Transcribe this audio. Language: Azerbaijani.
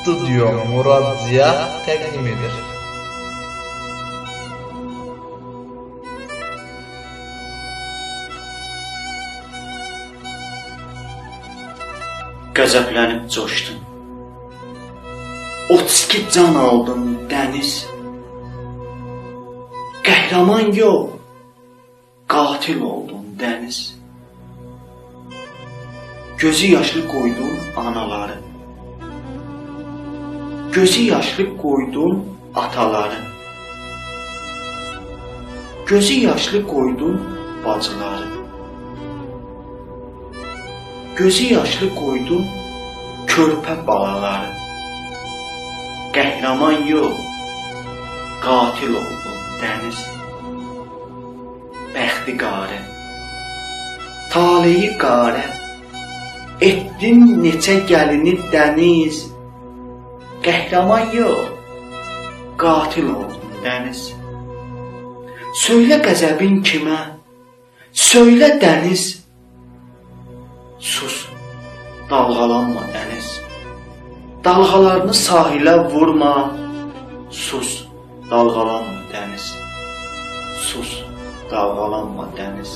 Stüdyo Murad Ziya təqdim edir. Qəzəblənib coşdun. 32 can aldın dəniz. Qəhrəman yox, qatil oldun dəniz. Gözü yaşlı qoydun anaları. Gözü yaşlı qoydun ataları. Gözü yaşlı qoydun bacıları. Gözü yaşlı qoydun körpə balaları. Qəhrəman yox, qatil oldun dəniz. Bəxti qarə, taleyi qarə, etdin neçə gəlini dəniz. Qəhrəman yox, qatil oldun dəniz. Söylə qəzəbin kimə, söylə dəniz. Sus, dalğalanma dəniz. Dalğalarını sahilə vurma. Sus, dalğalanma dəniz. Sus, dalğalanma dəniz.